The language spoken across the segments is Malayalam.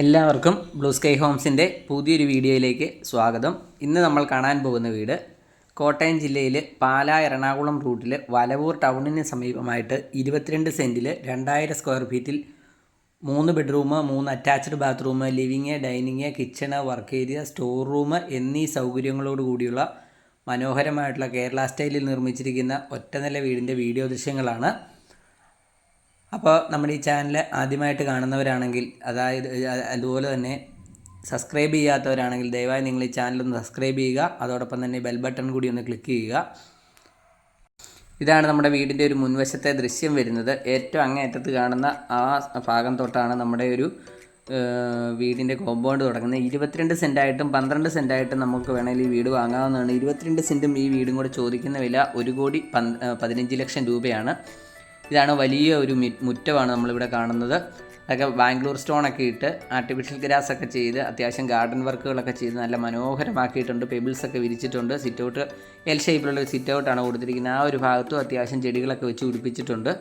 എല്ലാവർക്കും ബ്ലൂ സ്കൈ ഹോംസിൻ്റെ പുതിയൊരു വീഡിയോയിലേക്ക് സ്വാഗതം. ഇന്ന് നമ്മൾ കാണാൻ പോകുന്ന വീട് കോട്ടയം ജില്ലയിൽ പാലാ എറണാകുളം റൂട്ടിൽ വലവൂർ ടൗണിന് സമീപമായിട്ട് 22 സെൻറ്റിൽ 2000 സ്ക്വയർ ഫീറ്റിൽ 3 bedroom, 3 attached bathroom, living, dining, kitchen, work area, store room എന്നീ സൗകര്യങ്ങളോട് കൂടിയുള്ള മനോഹരമായിട്ടുള്ള കേരള സ്റ്റൈലിൽ നിർമ്മിച്ചിരിക്കുന്ന ഒറ്റനില വീടിൻ്റെ വീഡിയോ ദൃശ്യങ്ങളാണ്. അപ്പോൾ നമ്മുടെ ഈ ചാനൽ ആദ്യമായിട്ട് കാണുന്നവരാണെങ്കിൽ, അതുപോലെ തന്നെ സബ്സ്ക്രൈബ് ചെയ്യാത്തവരാണെങ്കിൽ ദയവായി നിങ്ങൾ ഈ ചാനലൊന്ന് സബ്സ്ക്രൈബ് ചെയ്യുക. അതോടൊപ്പം തന്നെ ബെൽ ബട്ടൺ കൂടി ഒന്ന് ക്ലിക്ക് ചെയ്യുക. ഇതാണ് നമ്മുടെ വീടിൻ്റെ ഒരു മുൻവശത്തെ ദൃശ്യം വരുന്നത്. ഏറ്റവും അങ്ങേയറ്റത്ത് കാണുന്ന ആ ഭാഗം തൊട്ടാണ് നമ്മുടെ ഒരു വീടിൻ്റെ കോമ്പൗണ്ട് തുടങ്ങുന്നത്. 22 സെൻറ്റായിട്ടും 12 സെൻറ്റായിട്ടും നമുക്ക് വേണമെങ്കിൽ ഈ വീട് വാങ്ങാവുന്നതാണ്. 22 സെൻറ്റും ഈ വീടും കൂടെ ചോദിക്കുന്ന വില 1,15 ലക്ഷം രൂപയാണ്. ഇതാണ് വലിയ ഒരു മുറ്റമാണ് നമ്മളിവിടെ കാണുന്നത്. അതൊക്കെ ബാംഗ്ലൂർ സ്റ്റോണൊക്കെ ഇട്ട് ആർട്ടിഫിഷ്യൽ ഗ്രാസ് ഒക്കെ ചെയ്ത് അത്യാവശ്യം ഗാർഡൻ വർക്കുകളൊക്കെ ചെയ്ത് നല്ല മനോഹരമാക്കിയിട്ടുണ്ട്. പെബിൾസൊക്കെ വിരിച്ചിട്ടുണ്ട്. സിറ്റൗട്ട് എൽ ഷേപ്പിലുള്ള ഒരു സിറ്റൗട്ടാണ് കൊടുത്തിരിക്കുന്നത്. ആ ഒരു ഭാഗത്തും അത്യാവശ്യം ചെടികളൊക്കെ വെച്ച് പിടിപ്പിച്ചിട്ടുണ്ട്.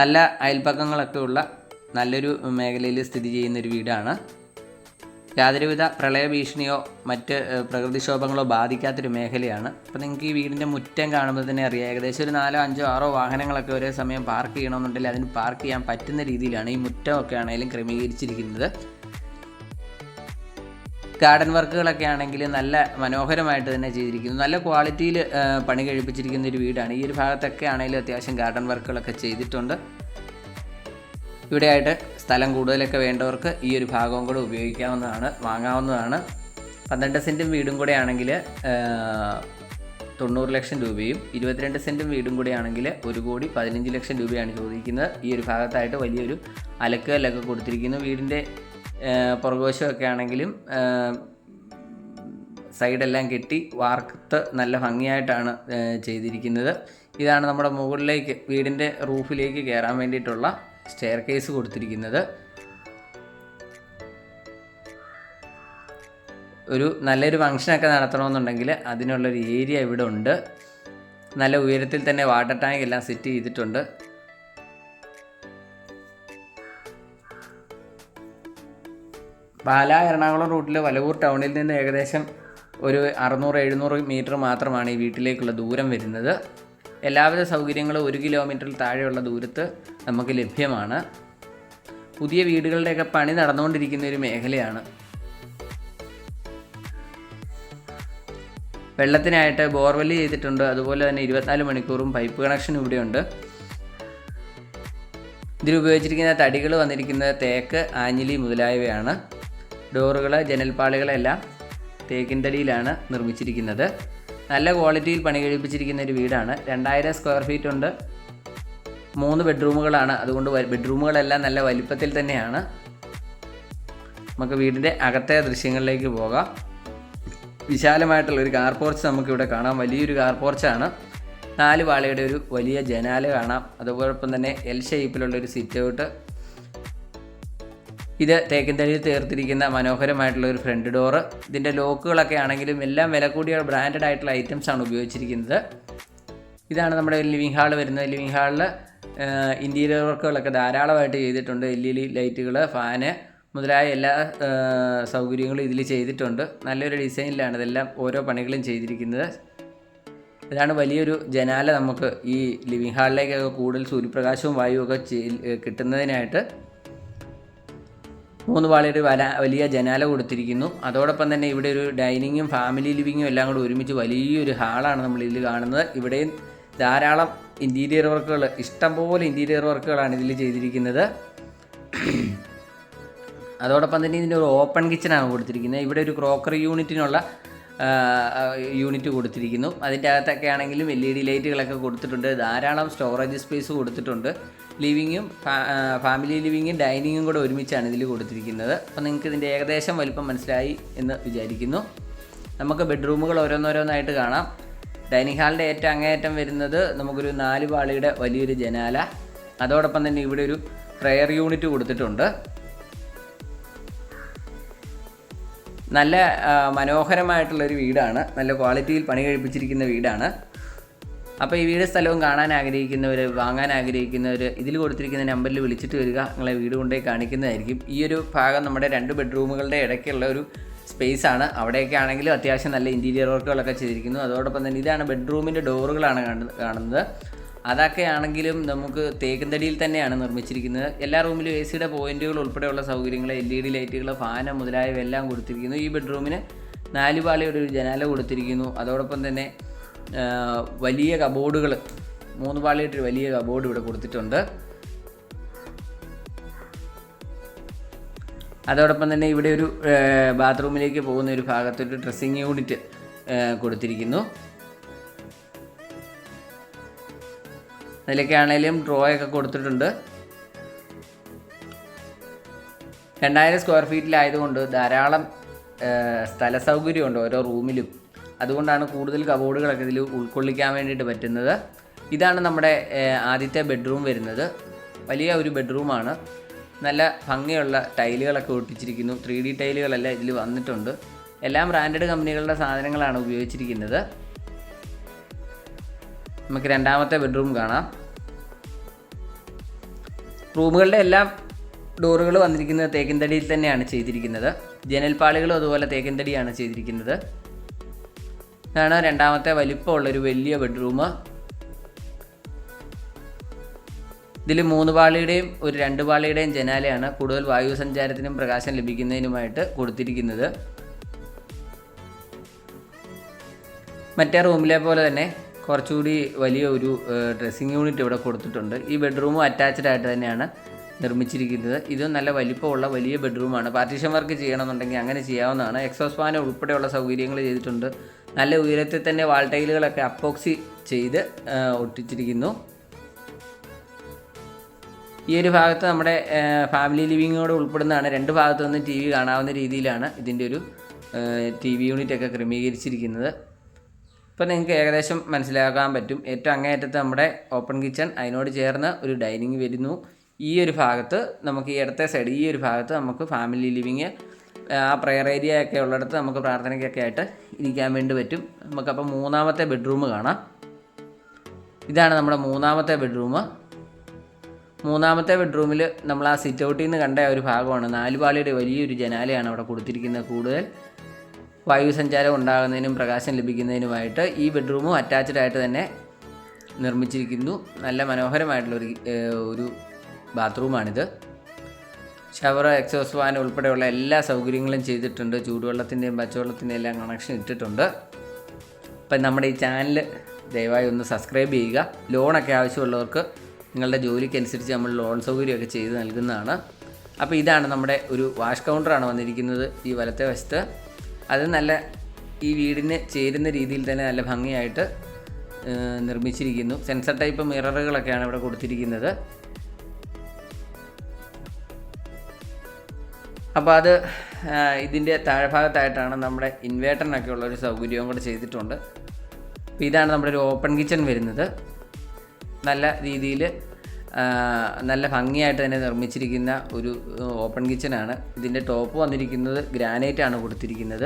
നല്ല അയൽപ്പക്കങ്ങളൊക്കെ ഉള്ള നല്ലൊരു മേഖലയിൽ സ്ഥിതി ചെയ്യുന്നൊരു വീടാണ്. യാതൊരുവിധ പ്രളയ ഭീഷണിയോ മറ്റ് പ്രകൃതിക്ഷോഭങ്ങളോ ബാധിക്കാത്തൊരു മേഖലയാണ്. അപ്പോൾ നിങ്ങൾക്ക് ഈ വീടിൻ്റെ മുറ്റം കാണുമ്പോൾ തന്നെ അറിയാം, ഏകദേശം ഒരു 4, 5, 6 വാഹനങ്ങളൊക്കെ ഒരേ സമയം പാർക്ക് ചെയ്യണമെന്നുണ്ടെങ്കിൽ അതിന് പാർക്ക് ചെയ്യാൻ പറ്റുന്ന രീതിയിലാണ് ഈ മുറ്റമൊക്കെ ആണെങ്കിലും ക്രമീകരിച്ചിരിക്കുന്നത്. ഗാർഡൻ വർക്കുകളൊക്കെ ആണെങ്കിൽ നല്ല മനോഹരമായിട്ട് തന്നെ ചെയ്തിരിക്കുന്നു. നല്ല ക്വാളിറ്റിയിൽ പണി കഴിപ്പിച്ചിരിക്കുന്ന ഒരു വീടാണ്. ഈ ഒരു ഭാഗത്തൊക്കെ ആണെങ്കിലും അത്യാവശ്യം ഗാർഡൻ വർക്കുകളൊക്കെ ചെയ്തിട്ടുണ്ട്. ഇവിടെയായിട്ട് സ്ഥലം കൂടുതലൊക്കെ വേണ്ടവർക്ക് ഈ ഒരു ഭാഗവും കൂടെ ഉപയോഗിക്കാവുന്നതാണ്, വാങ്ങാവുന്നതാണ്. 12 സെൻറ്റും വീടും കൂടെ ആണെങ്കിൽ 90 ലക്ഷം രൂപയും 22 സെൻറ്റും വീടും കൂടെ ആണെങ്കിൽ 1,15 ലക്ഷം രൂപയാണ് ചോദിക്കുന്നത്. ഈ ഒരു ഭാഗത്തായിട്ട് വലിയൊരു അലക്കുകല്ലൊക്കെ കൊടുത്തിരിക്കുന്നു. വീടിൻ്റെ പുറകുവശമൊക്കെ ആണെങ്കിലും സൈഡെല്ലാം കെട്ടി വാർത്ത് നല്ല ഭംഗിയായിട്ടാണ് ചെയ്തിരിക്കുന്നത്. ഇതാണ് നമ്മുടെ മുകളിലേക്ക് വീടിൻ്റെ റൂഫിലേക്ക് കയറാൻ വേണ്ടിയിട്ടുള്ള സ്റ്റെയർ കേസ് കൊടുത്തിരിക്കുന്നത്. നല്ലൊരു ഫംഗ്ഷനൊക്കെ നടത്തണമെന്നുണ്ടെങ്കിൽ അതിനുള്ളൊരു ഏരിയ ഇവിടെ ഉണ്ട്. നല്ല ഉയരത്തിൽ തന്നെ വാട്ടർ ടാങ്ക് എല്ലാം സെറ്റ് ചെയ്തിട്ടുണ്ട്. പാലാ എറണാകുളം റൂട്ടിൽ വലവൂർ ടൗണിൽ നിന്ന് ഏകദേശം ഒരു 600-700 മീറ്റർ മാത്രമാണ് ഈ വീട്ടിലേക്കുള്ള ദൂരം വരുന്നത്. എല്ലാവിധ സൗകര്യങ്ങളും 1 കിലോമീറ്ററിൽ താഴെയുള്ള ദൂരത്ത് നമുക്ക് ലഭ്യമാണ്. പുതിയ വീടുകളുടെയൊക്കെ പണി നടന്നുകൊണ്ടിരിക്കുന്ന ഒരു മേഖലയാണ്. വെള്ളത്തിനായിട്ട് ബോർവെൽ ചെയ്തിട്ടുണ്ട്. അതുപോലെ തന്നെ 24 മണിക്കൂറും പൈപ്പ് കണക്ഷൻ ഇവിടെയുണ്ട്. ഇതിൽ ഉപയോഗിച്ചിരിക്കുന്ന തടികൾ വന്നിരിക്കുന്നത് തേക്ക്, ആഞ്ഞിലി മുതലായവയാണ്. ഡോറുകൾ, ജനൽപ്പാളികളെല്ലാം തേക്കിൻ തടിയിലാണ് നിർമ്മിച്ചിരിക്കുന്നത്. നല്ല ക്വാളിറ്റിയിൽ പണി കഴിപ്പിച്ചിരിക്കുന്ന ഒരു വീടാണ്. 2000 സ്ക്വയർ ഫീറ്റ് ഉണ്ട്. 3 ബെഡ്റൂമുകളാണ്. അതുകൊണ്ട് ബെഡ്റൂമുകളെല്ലാം നല്ല വലിപ്പത്തിൽ തന്നെയാണ്. നമുക്ക് വീടിൻ്റെ അകത്തെ ദൃശ്യങ്ങളിലേക്ക് പോകാം. വിശാലമായിട്ടുള്ളൊരു കാർ പോർച്ച് നമുക്കിവിടെ കാണാം. വലിയൊരു കാർ പോർച്ചാണ്. 4 പാളിയുടെ ഒരു വലിയ ജനാല കാണാം. അതോടൊപ്പം തന്നെ എൽ ഷേപ്പിലുള്ളൊരു സിറ്റ് ഔട്ട്. ഇത് തേക്കിൻ തടിയിൽ തീർത്തിരിക്കുന്ന മനോഹരമായിട്ടുള്ള ഒരു ഫ്രണ്ട് ഡോറ്. ഇതിൻ്റെ ലോക്കുകളൊക്കെ ആണെങ്കിലും എല്ലാം വില കൂടിയ ബ്രാൻഡഡ് ആയിട്ടുള്ള ഐറ്റംസാണ് ഉപയോഗിച്ചിരിക്കുന്നത്. ഇതാണ് നമ്മുടെ ലിവിങ് ഹാൾ വരുന്നത്. ലിവിങ് ഹാളിൽ ഇൻറ്റീരിയർ വർക്കുകളൊക്കെ ധാരാളമായിട്ട് ചെയ്തിട്ടുണ്ട്. LED ലൈറ്റുകൾ, ഫാന് മുതലായ എല്ലാ സൗകര്യങ്ങളും ഇതിൽ ചെയ്തിട്ടുണ്ട്. നല്ലൊരു ഡിസൈനിലാണ് ഇതെല്ലാം ഓരോ പണികളും ചെയ്തിരിക്കുന്നത്. ഇതാണ് വലിയൊരു ജനാല. നമുക്ക് ഈ ലിവിങ് ഹാളിലേക്കൊക്കെ കൂടുതൽ സൂര്യപ്രകാശവും വായുവൊക്കെ കിട്ടുന്നതിനായിട്ട് 3 പാളിയുടെ വലിയ ജനാല കൊടുത്തിരിക്കുന്നു. അതോടൊപ്പം തന്നെ ഇവിടെ ഒരു ഡൈനിങ്ങും ഫാമിലി ലിവിങ്ങും എല്ലാം കൂടി ഒരുമിച്ച് വലിയൊരു ഹാളാണ് നമ്മളിതിൽ കാണുന്നത്. ഇവിടെയും ധാരാളം ഇൻറ്റീരിയർ വർക്കുകൾ, ഇഷ്ടംപോലെ ഇൻറ്റീരിയർ വർക്കുകളാണ് ഇതിൽ ചെയ്തിരിക്കുന്നത്. അതോടൊപ്പം തന്നെ ഇതിൻ്റെ ഒരു ഓപ്പൺ കിച്ചണാണ് കൊടുത്തിരിക്കുന്നത്. ഇവിടെ ഒരു ക്രോക്കറി യൂണിറ്റിനുള്ള യൂണിറ്റ് കൊടുത്തിരിക്കുന്നു. അതിൻ്റെ അകത്തൊക്കെ ആണെങ്കിലും LED ലൈറ്റുകളൊക്കെ കൊടുത്തിട്ടുണ്ട്. ധാരാളം സ്റ്റോറേജ് സ്പേസ് കൊടുത്തിട്ടുണ്ട്. ലിവിങ്ങും ഫാമിലി ലിവിങ്ങും ഡൈനിങ്ങും കൂടെ ഒരുമിച്ചാണ് ഇതിൽ കൊടുത്തിരിക്കുന്നത്. അപ്പോൾ നിങ്ങൾക്ക് ഇതിൻ്റെ ഏകദേശം വലിപ്പം മനസ്സിലായി എന്ന് വിചാരിക്കുന്നു. നമുക്ക് ബെഡ്റൂമുകൾ ഓരോന്നോരോന്നായിട്ട് കാണാം. ഡൈനിങ് ഹാളിൻ്റെ ഏറ്റവും അങ്ങേയറ്റം വരുന്നത് നമുക്കൊരു 4 പാളിയുടെ വലിയൊരു ജനാല. അതോടൊപ്പം തന്നെ ഇവിടെ ഒരു പ്രെയർ യൂണിറ്റ് കൊടുത്തിട്ടുണ്ട്. നല്ല മനോഹരമായിട്ടുള്ളൊരു വീടാണ്. നല്ല ക്വാളിറ്റിയിൽ പണി കഴിപ്പിച്ചിരിക്കുന്ന വീടാണ്. അപ്പോൾ ഈ വീട് സ്ഥലവും കാണാൻ ആഗ്രഹിക്കുന്നവർ, വാങ്ങാൻ ആഗ്രഹിക്കുന്നവർ ഇതിൽ കൊടുത്തിരിക്കുന്ന നമ്പറിൽ വിളിച്ചിട്ട് വരിക. നിങ്ങളെ വീട് കൊണ്ടുപോയി കാണിക്കുന്നതായിരിക്കും. ഈ ഒരു ഭാഗം നമ്മുടെ 2 ബെഡ്റൂമുകളുടെ ഇടയ്ക്കുള്ള ഒരു സ്പേസാണ്. അവിടെയൊക്കെ ആണെങ്കിലും അത്യാവശ്യം നല്ല ഇൻറ്റീരിയർ വർക്കുകളൊക്കെ ചെയ്തിരിക്കുന്നു. അതോടൊപ്പം തന്നെ ഇതാണ് ബെഡ്റൂമിൻ്റെ ഡോറുകളാണ് കാണുന്നത്. അതൊക്കെ ആണെങ്കിലും നമുക്ക് തേക്കുംതടിയിൽ തന്നെയാണ് നിർമ്മിച്ചിരിക്കുന്നത്. എല്ലാ റൂമിലും AC പോയിൻറ്റുകൾ ഉൾപ്പെടെയുള്ള സൗകര്യങ്ങൾ, LED ലൈറ്റുകൾ, ഫാന് മുതലായവയെല്ലാം കൊടുത്തിരിക്കുന്നു. ഈ ബെഡ്റൂമിന് 4 പാളിയുടെ ഒരു ജനാല കൊടുത്തിരിക്കുന്നു. അതോടൊപ്പം തന്നെ വലിയ കബോർഡുകൾ, 3 പാളിയുടെ വലിയ കബോർഡ് ഇവിടെ കൊടുത്തിട്ടുണ്ട്. അതോടൊപ്പം തന്നെ ഇവിടെ ഒരു ബാത്റൂമിലേക്ക് പോകുന്ന ഒരു ഭാഗത്തൊരു ഡ്രസ്സിങ് യൂണിറ്റ് കൊടുത്തിരിക്കുന്നു. അതിലൊക്കെ ആണെങ്കിലും ഡ്രോയൊക്കെ കൊടുത്തിട്ടുണ്ട്. 2000 സ്ക്വയർ ഫീറ്റിലായതുകൊണ്ട് ധാരാളം സ്ഥല സൗകര്യമുണ്ട് ഓരോ റൂമിലും. അതുകൊണ്ടാണ് കൂടുതൽ കബോർഡുകളൊക്കെ ഇതിൽ ഉൾക്കൊള്ളിക്കാൻ വേണ്ടിയിട്ട് പറ്റുന്നത്. ഇതാണ് നമ്മുടെ ആദ്യത്തെ ബെഡ്റൂം വരുന്നത്. വലിയ ഒരു ബെഡ്റൂമാണ്. നല്ല ഭംഗിയുള്ള ടൈലുകളൊക്കെ ഒട്ടിച്ചിരിക്കുന്നു. 3D ടൈലുകളെല്ലാം ഇതിൽ വന്നിട്ടുണ്ട്. എല്ലാം ബ്രാൻഡഡ് കമ്പനികളുടെ സാധനങ്ങളാണ് ഉപയോഗിച്ചിരിക്കുന്നത്. നമുക്ക് രണ്ടാമത്തെ ബെഡ്റൂം കാണാം. റൂമുകളുടെ എല്ലാ ഡോറുകൾ വന്നിരിക്കുന്നത് തേക്കിൻതടിയിൽ തന്നെയാണ് ചെയ്തിരിക്കുന്നത്. ജനൽപ്പാളികളും അതുപോലെ തേക്കിൻതടിയാണ് ചെയ്തിരിക്കുന്നത്. ഇതാണ് രണ്ടാമത്തെ വലിപ്പമുള്ളൊരു വലിയ ബെഡ്റൂം. ഇതിൽ 3 പാളിയുടെയും ഒരു 2 പാളിയുടെയും ജനാലയാണ് കൂടുതൽ വായു സഞ്ചാരത്തിനും പ്രകാശം ലഭിക്കുന്നതിനുമായിട്ട് കൊടുത്തിരിക്കുന്നത്. മറ്റേ റൂമിലെ പോലെ തന്നെ കുറച്ചുകൂടി വലിയ ഒരു ഡ്രസ്സിങ് യൂണിറ്റ് ഇവിടെ കൊടുത്തിട്ടുണ്ട്. ഈ ബെഡ്റൂമും അറ്റാച്ച്ഡ് ആയിട്ട് തന്നെയാണ് നിർമ്മിച്ചിരിക്കുന്നത്. ഇത് നല്ല വലിപ്പമുള്ള വലിയ ബെഡ്റൂമാണ്. പാർട്ടീഷൻ വർക്ക് ചെയ്യണമെന്നുണ്ടെങ്കിൽ അങ്ങനെ ചെയ്യാവുന്നതാണ്. എക്സോസ്റ്റ് ഫാൻ ഉൾപ്പെടെയുള്ള സൗകര്യങ്ങൾ ചെയ്തിട്ടുണ്ട്. നല്ല ഉയരത്തിൽ തന്നെ വാൾ ടൈലുകളൊക്കെ അപ്പോക്സി ചെയ്ത് ഒട്ടിച്ചിരിക്കുന്നു. ഈ ഒരു ഭാഗത്ത് നമ്മുടെ ഫാമിലി ലിവിങ്ങോട് ഉൾപ്പെടുന്നതാണ്. 2 ഭാഗത്തു നിന്ന് TV കാണാവുന്ന രീതിയിലാണ് ഇതിൻ്റെ ഒരു TV യൂണിറ്റൊക്കെ ക്രമീകരിച്ചിരിക്കുന്നത്. ഇപ്പോൾ നിങ്ങൾക്ക് ഏകദേശം മനസ്സിലാക്കാൻ പറ്റും. ഏറ്റവും അങ്ങേയറ്റത്ത് നമ്മുടെ ഓപ്പൺ കിച്ചൺ, അതിനോട് ചേർന്ന് ഒരു ഡൈനിങ് വരുന്നു. ഈ ഒരു ഭാഗത്ത് നമുക്ക് ഈ ഇടത്തെ സൈഡ് ഈ ഒരു ഭാഗത്ത് നമുക്ക് ഫാമിലി ലിവിങ്, ആ പ്രെയർ ഏരിയ ഒക്കെ ഉള്ളിടത്ത് നമുക്ക് പ്രാർത്ഥനയ്ക്കൊക്കെ ആയിട്ട് ഇരിക്കാൻ വേണ്ടി പറ്റും. നമുക്കപ്പോൾ മൂന്നാമത്തെ ബെഡ്റൂം കാണാം. ഇതാണ് നമ്മുടെ മൂന്നാമത്തെ ബെഡ്റൂം. മൂന്നാമത്തെ ബെഡ്റൂമിൽ നമ്മൾ ആ സിറ്റ് ഔട്ടിൽ നിന്ന് കണ്ട ഒരു ഭാഗമാണ്. 4 പാളിയുടെ വലിയൊരു ജനാലയാണ് അവിടെ കൊടുത്തിരിക്കുന്നത്. കൂടുതൽ വായു സഞ്ചാരം ഉണ്ടാകുന്നതിനും പ്രകാശം ലഭിക്കുന്നതിനുമായിട്ട് ഈ ബെഡ്റൂമും അറ്റാച്ച്ഡ് ആയിട്ട് തന്നെ നിർമ്മിച്ചിരിക്കുന്നു. നല്ല മനോഹരമായിട്ടുള്ളൊരു ബാത്റൂമാണിത്. ഷവർ, എക്സോസ്റ്റ് ഫാൻ ഉൾപ്പെടെയുള്ള എല്ലാ സൗകര്യങ്ങളും ചെയ്തിട്ടുണ്ട്. ചൂടുവെള്ളത്തിൻ്റെയും പച്ചവെള്ളത്തിൻ്റെയും എല്ലാം കണക്ഷൻ ഇട്ടിട്ടുണ്ട്. അപ്പം നമ്മുടെ ഈ ചാനൽ ദയവായി ഒന്ന് സബ്സ്ക്രൈബ് ചെയ്യുക. ലോണൊക്കെ ആവശ്യമുള്ളവർക്ക് നിങ്ങളുടെ ജോലിക്കനുസരിച്ച് നമ്മൾ ലോൺ സൗകര്യമൊക്കെ ചെയ്ത് നൽകുന്നതാണ്. അപ്പോൾ ഇതാണ് നമ്മുടെ ഒരു വാഷ് കൗണ്ടറാണ് വന്നിരിക്കുന്നത് ഈ വലത്തെ വശത്ത്. അത് നല്ല ഈ വീടിന് ചേരുന്ന രീതിയിൽ തന്നെ നല്ല ഭംഗിയായിട്ട് നിർമ്മിച്ചിരിക്കുന്നു. സെൻസർ ടൈപ്പ് മിററുകളൊക്കെയാണ് ഇവിടെ കൊടുത്തിരിക്കുന്നത്. അപ്പോൾ അത് ഇതിൻ്റെ താഴ്ഭാഗത്തായിട്ടാണ് നമ്മുടെ ഇൻവേർട്ടറിനൊക്കെ ഉള്ളൊരു സൗകര്യവും കൂടെ ചെയ്തിട്ടുണ്ട്. അപ്പോൾ ഇതാണ് നമ്മുടെ ഒരു ഓപ്പൺ കിച്ചൺ വരുന്നത്. നല്ല രീതിയിൽ നല്ല ഭംഗിയായിട്ട് തന്നെ നിർമ്മിച്ചിരിക്കുന്ന ഒരു ഓപ്പൺ കിച്ചനാണ്. ഇതിൻ്റെ ടോപ്പ് വന്നിരിക്കുന്നത് ഗ്രാനൈറ്റാണ് കൊടുത്തിരിക്കുന്നത്.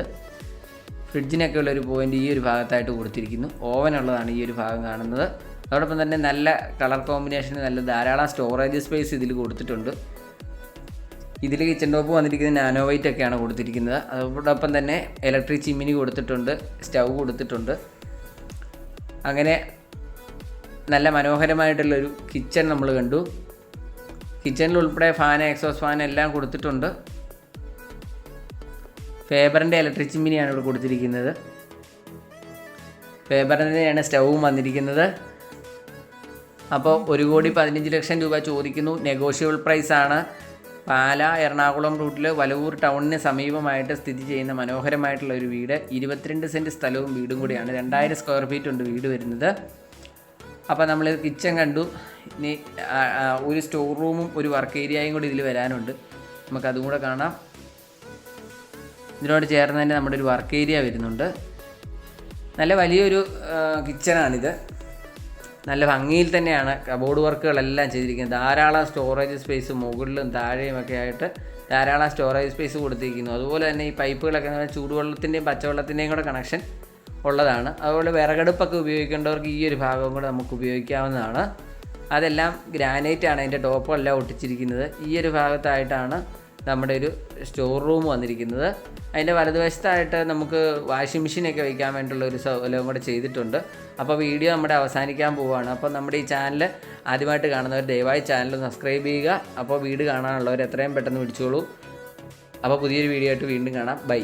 ഫ്രിഡ്ജിനൊക്കെ ഉള്ളൊരു പോയിൻ്റ് ഈ ഒരു ഭാഗത്തായിട്ട് കൊടുത്തിരിക്കുന്നു. ഓവനുള്ളതാണ് ഈ ഒരു ഭാഗം കാണുന്നത്. അതോടൊപ്പം തന്നെ നല്ല കളർ കോമ്പിനേഷൻ, നല്ല ധാരാളം സ്റ്റോറേജ് സ്പേസ് ഇതിൽ കൊടുത്തിട്ടുണ്ട്. ഇതിൽ കിച്ചൺ ടോപ്പ് വന്നിരിക്കുന്നത് നാനോ വൈറ്റ് ഒക്കെയാണ് കൊടുത്തിരിക്കുന്നത്. അതോടൊപ്പം തന്നെ ഇലക്ട്രിക് ചിമ്മിനി കൊടുത്തിട്ടുണ്ട്, സ്റ്റൗ കൊടുത്തിട്ടുണ്ട്. അങ്ങനെ നല്ല മനോഹരമായിട്ടുള്ളൊരു കിച്ചൺ നമ്മൾ കണ്ടു. കിച്ചണിൽ ഉൾപ്പെടെ ഫാൻ, എക്സോസ്റ്റ് ഫാൻ എല്ലാം കൊടുത്തിട്ടുണ്ട്. ഫേബറിൻ്റെ ഇലക്ട്രിക് ചിമ്മിനിയാണ് ഇവിടെ കൊടുത്തിരിക്കുന്നത്. ഫേബറിൻ്റെയാണ് സ്റ്റൗവും വന്നിരിക്കുന്നത്. അപ്പോൾ 1,15,00,000 രൂപ ചോദിക്കുന്നു. നെഗോഷ്യബിൾ പ്രൈസാണ്. പാലാ എറണാകുളം റൂട്ടിൽ വലവൂർ ടൗണിന് സമീപമായിട്ട് സ്ഥിതി ചെയ്യുന്ന മനോഹരമായിട്ടുള്ള ഒരു വീട്. 22 സെൻറ്റ് സ്ഥലവും വീടും കൂടിയാണ്. 2000 സ്ക്വയർ ഫീറ്റ് ഉണ്ട് വീട് വരുന്നത്. അപ്പോൾ നമ്മൾ കിച്ചൺ കണ്ടു. ഇനി ഒരു സ്റ്റോർ റൂമും ഒരു വർക്ക് ഏരിയയും കൂടി ഇതിൽ വരാനുണ്ട്. നമുക്കതും കൂടെ കാണാം. ഇതിനോട് ചേർന്ന് തന്നെ നമ്മുടെ ഒരു വർക്ക് ഏരിയ വരുന്നുണ്ട്. നല്ല വലിയൊരു കിച്ചണാണിത്. നല്ല ഭംഗിയിൽ തന്നെയാണ് കബോർഡ് വർക്കുകളെല്ലാം ചെയ്തിരിക്കുന്നത്. ധാരാളം സ്റ്റോറേജ് സ്പേസ് മുകളിലും താഴെയുമൊക്കെ ആയിട്ട് ധാരാളം സ്റ്റോറേജ് സ്പേസ് കൊടുത്തിരിക്കുന്നു. അതുപോലെ തന്നെ ഈ പൈപ്പുകളൊക്കെ ചൂടുവെള്ളത്തിൻ്റെയും പച്ചവെള്ളത്തിൻ്റെയും കൂടെ കണക്ഷൻ ഉള്ളതാണ്. അതുപോലെ വിറകടുപ്പൊക്കെ ഉപയോഗിക്കേണ്ടവർക്ക് ഈ ഒരു ഭാഗവും കൂടെ നമുക്ക് ഉപയോഗിക്കാവുന്നതാണ്. അതെല്ലാം ഗ്രാനൈറ്റാണ് അതിൻ്റെ ടോപ്പെല്ലാം ഒട്ടിച്ചിരിക്കുന്നത്. ഈ ഒരു ഭാഗത്തായിട്ടാണ് നമ്മുടെ ഒരു സ്റ്റോർ റൂം വന്നിരിക്കുന്നത്. അതിൻ്റെ വലതുവശത്തായിട്ട് നമുക്ക് വാഷിംഗ് മെഷീനൊക്കെ വയ്ക്കാൻ വേണ്ടിയുള്ള ഒരു സൗകര്യം കൂടെ ചെയ്തിട്ടുണ്ട്. അപ്പോൾ വീഡിയോ നമ്മുടെ അവസാനിക്കാൻ പോവുകയാണ്. അപ്പോൾ നമ്മുടെ ഈ ചാനൽ ആദ്യമായിട്ട് കാണുന്നവർ ദയവായി ചാനൽ സബ്സ്ക്രൈബ് ചെയ്യുക. അപ്പോൾ വീഡിയോ കാണാനുള്ളവർ എത്രയും പെട്ടെന്ന് പിടിച്ചോളൂ. അപ്പോൾ പുതിയൊരു വീഡിയോ ആയിട്ട് വീണ്ടും കാണാം. ബൈ.